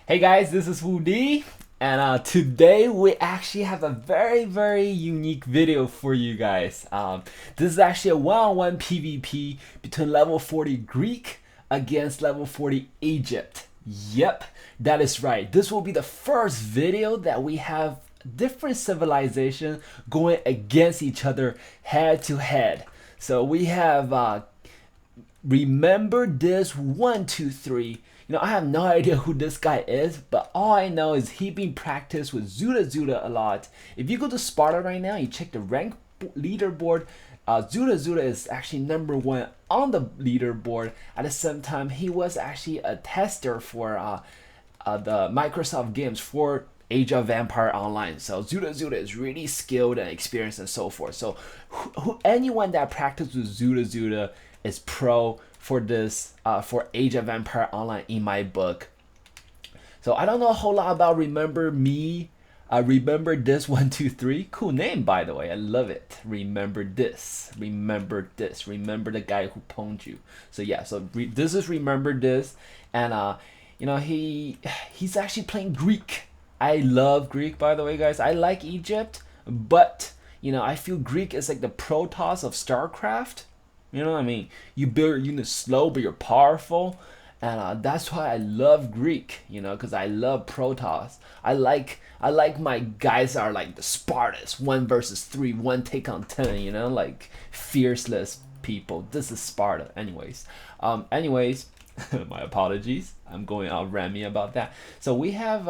Hey guys, this is Wu D, and today we actually have a very unique video for you guys. This is actually a one-on-one PvP between level 40 Greek against level 40 Egypt. Yep, that is right. This will be the first video that we have different civilizations going against each other head to head. So we have Remember this 123. I have no idea who this guy is, but all I know is he been practiced with Zuda a lot. If you go to Sparta right now, you check the rank leaderboard. Zuda is actually #1 on the leaderboard. At the same time, he was actually a tester for the Microsoft games for Age of Empire Online. So Zuda is really skilled and experienced and so forth. So anyone that practices with Zuda is pro for this for Age of Empire Online in my book. So I don't know a whole lot about Remember this 123. Cool name, by the way. I love it. Remember this. Remember the guy who pwned you. So yeah. So this is Remember this, and he's actually playing Greek. I love Greek, by the way, guys. I like Egypt, but I feel Greek is like the Protoss of StarCraft. You know what I mean? You build units slow, but you're powerful, and that's why I love Greek. Because I love Protoss. I like my guys are like the Spartans, 1 versus 3, 1 take on 10. Like fierceless people. This is Sparta, anyways. My apologies. I'm going all Remy about that. So we have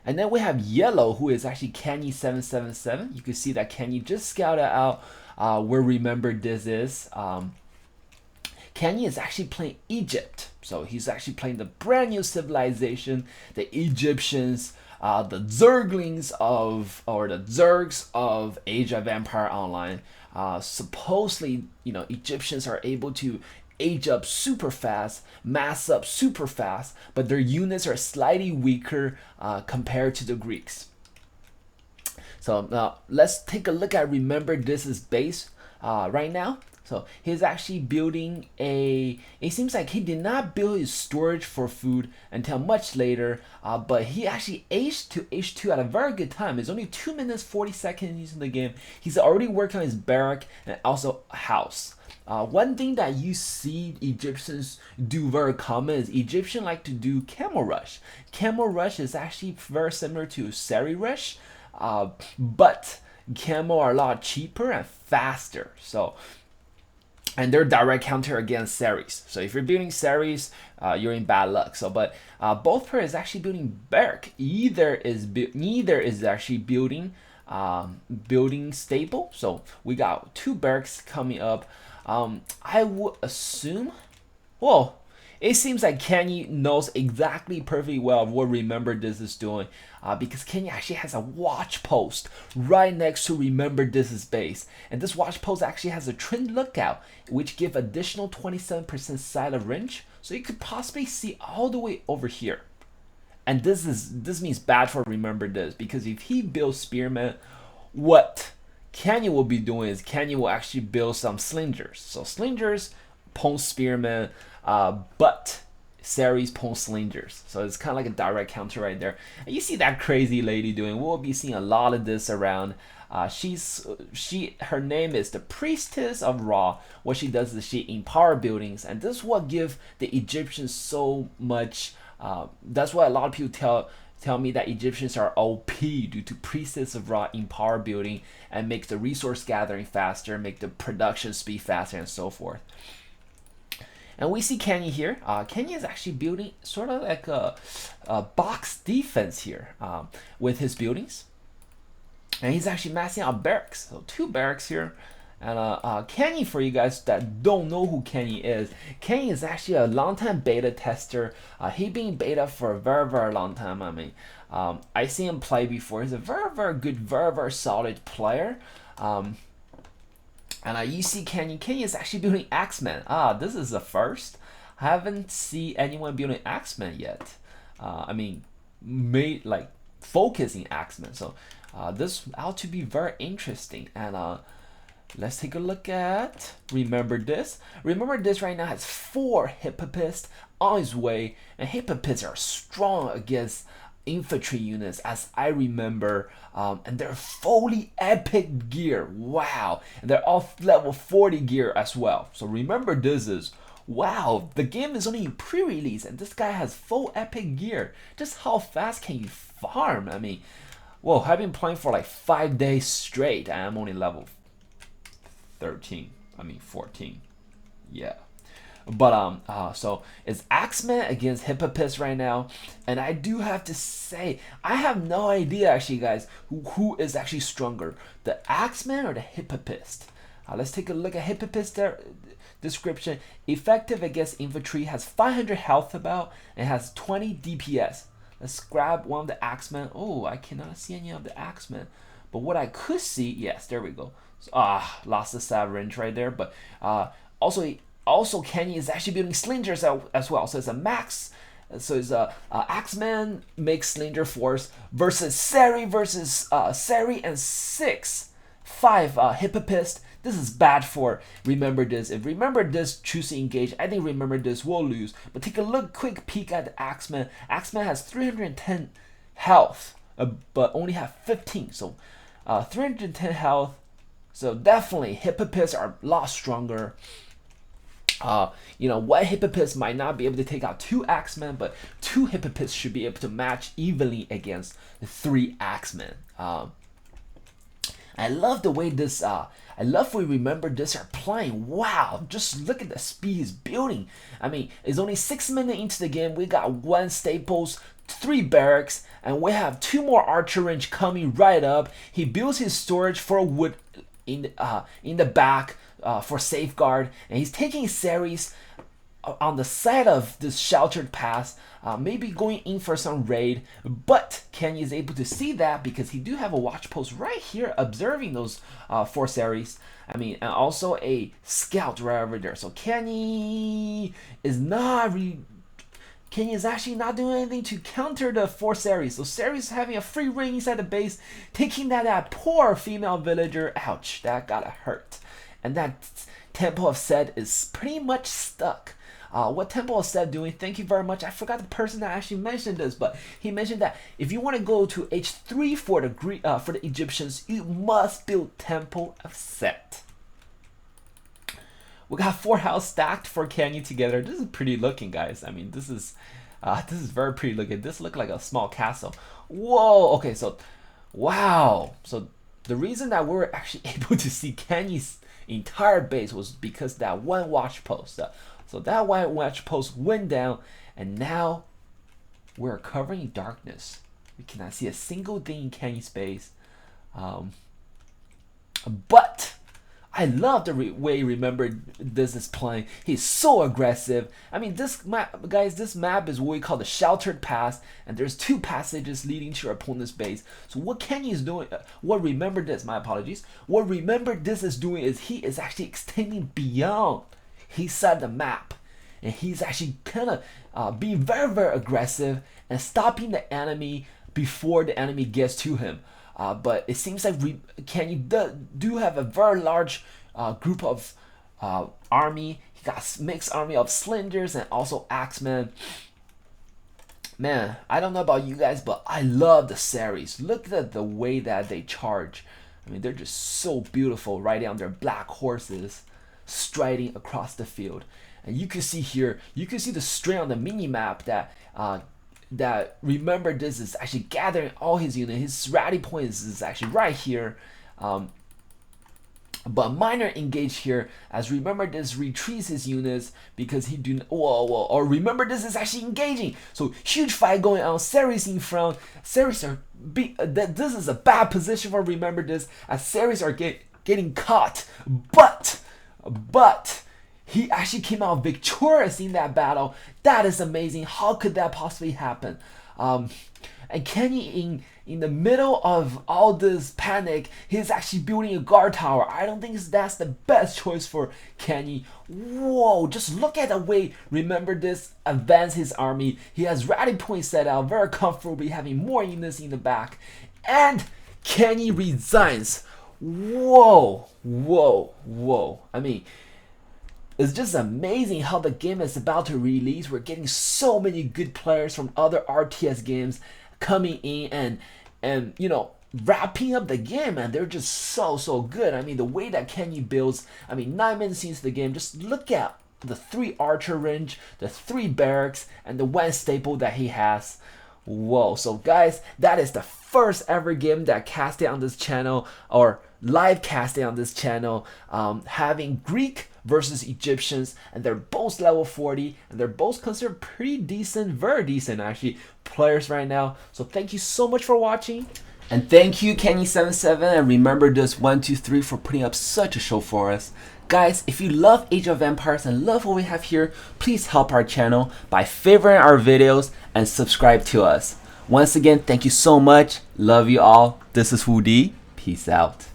and then we have Yellow, who is actually Keni777. You can see that Keni just scouted out where Remember this is. Keni is actually playing Egypt. So he's actually playing the brand new civilization, the Egyptians, the Zerglings the Zergs of Age of Empire Online. Supposedly, Egyptians are able to age up super fast, mass up super fast, but their units are slightly weaker compared to the Greeks. So now let's take a look at Remember this's base right now. So he's actually building it seems like he did not build his storage for food until much later, but he actually aged to H2 at a very good time. It's only 2 minutes 40 seconds into the game. He's already working on his barrack and also a house. One thing that you see Egyptians do very common is Egyptians like to do camel rush. Camel rush is actually very similar to Sari rush, but camel are a lot cheaper and faster. And they're direct counter against Saris. So if you're building Saris, you're in bad luck. But both players actually building barrack. Neither is actually building stable. So we got 2 barracks coming up. I would assume, well, it seems like Keni knows exactly perfectly well what Remember this is doing, because Keni actually has a watch post right next to Remember this's base, and this watch post actually has a trend lookout, which give additional 27% side of range, so you could possibly see all the way over here. And this means bad for Remember this, because if he builds spearmen, what Keni will be doing is Keni will actually build some slingers. So slingers pwn spearmen, but Saris pwn slingers. So it's kind of like a direct counter right there. And you see that crazy lady doing. We'll be seeing a lot of this around. Her name is the Priestess of Ra. What she does is she empower buildings, and this is what give the Egyptians so much. That's why a lot of people tell me that Egyptians are OP due to Priestess of Ra empower building and make the resource gathering faster, make the production speed faster, and so forth. And we see Keni here. Keni is actually building sort of like a box defense here with his buildings. And he's actually massing out barracks. So 2 barracks here. And Keni, for you guys that don't know who Keni is actually a long-time beta tester. He been beta for a very long time. I mean, I see him play before. He's a very good, very solid player. And you see Keni is actually building Axemen. This is the first. I haven't seen anyone building Axemen yet. I mean, focusing Axemen. So this ought to be very interesting. And Let's take a look at Remember This. Remember This right now has 4 Hippopists on his way, and Hippopists are strong against infantry units, as I remember, and they're fully epic gear. Wow, and they're all level 40 gear as well. So Remember This is, wow, the game is only pre-release, and this guy has full epic gear. Just how fast can you farm? I mean, whoa, I've been playing for like 5 days straight. I am only level 13. I mean 14. Yeah. But so it's Axeman against Hippopist right now, and I do have to say I have no idea actually, guys, who is actually stronger, the Axeman or the Hippopist. Let's take a look at Hippopist description. Effective against infantry, has 500 health about, and has 20 DPS. Let's grab one of the Axemen. Oh, I cannot see any of the Axemen, but what I could see, yes, there we go. Lost the Savage right there, but also Kenny is actually building slingers as well. So it's a max. So it's a Axeman makes slinger force versus Sari and 5 Hippopist. This is bad for Remember This. If Remember This choose to engage, I think Remember This will lose. But take a quick peek at the Axeman. Axeman has 310 health, but only have 15. So 310 health. So definitely Hippopists are a lot stronger. You know, one Hippopist might not be able to take out 2 Axemen, but 2 Hippopists should be able to match evenly against the 3 Axemen. I love the way this, I love we Remember This are playing. Wow, just look at the speed he's building. I mean, it's only 6 minutes into the game. We got 1 staples, 3 barracks, and we have 2 more archer range coming right up. He builds his storage for wood in the back for safeguard, and he's taking series on the side of this sheltered pass, maybe going in for some raid, but Kenny is able to see that because he do have a watch post right here observing those 4 series. I mean, and also a scout right over there. So Kenny is actually not doing anything to counter the 4 series. So series having a free reign inside the base, taking that poor female villager. Ouch, that gotta hurt. And that Temple of Set is pretty much stuck. What Temple of Set doing? Thank you very much. I forgot the person that actually mentioned this, but he mentioned that if you want to go to H3 for the Egyptians, you must build Temple of Set. We got 4 houses stacked for Kenny together. This is pretty looking, guys. I mean, this is very pretty looking. This looks like a small castle. Whoa. Okay, so wow. So the reason that we're actually able to see Kenny's entire base was because that one watch post. So that one watch post went down, and now we're covering darkness. We cannot see a single thing in Kenny's base. But I love the way Remember This is playing. He's so aggressive. I mean, this map, guys, this map is what we call the sheltered pass, and there's 2 passages leading to your opponent's base. So what Kenny is doing, what Remember This, my apologies, what Remember This is doing is he is actually extending beyond his side of the map, and he's actually kind of being very, very aggressive and stopping the enemy before the enemy gets to him. But it seems like Kenny do have a very large group of army. He got mixed army of slingers and also axemen. Man, I don't know about you guys, but I love the series. Look at the way that they charge. I mean, they're just so beautiful, riding on their black horses, striding across the field. And you can see here, you can see the string on the mini map that Remember This is actually gathering all his units. His rally point is actually right here. But minor engage here as Remember This retreats his units because he do or Remember This is actually engaging. So huge fight going on. Series in front. Series are this is a bad position for Remember This as series are getting caught. But he actually came out victorious in that battle. That is amazing. How could that possibly happen? And Kenny in the middle of all this panic, he's actually building a guard tower. I don't think that's the best choice for Kenny. Whoa, just look at the way Remember This advance his army. He has rally points set out, very comfortably having more units in the back. And Kenny resigns. Whoa, Whoa. I mean, it's just amazing how the game is about to release. We're getting so many good players from other RTS games coming in and you know, wrapping up the game, and they're just so good. I mean, the way that Kenny builds, I mean, 9 minutes into the game, just look at the 3 archer range, the 3 barracks, and the 1 staple that he has. Whoa. So guys, that is the first ever game that casted on this channel, or live casting on this channel, having Greek versus Egyptians, and they're both level 40, and they're both considered pretty decent, very decent actually, players right now. So thank you so much for watching, and thank you Keni777 and REMEMBERTHIS123 for putting up such a show for us. Guys, if you love Age of Empires and love what we have here, please help our channel by favoriting our videos and subscribe to us. Once again, thank you so much. Love you all. This is Woody. Peace out.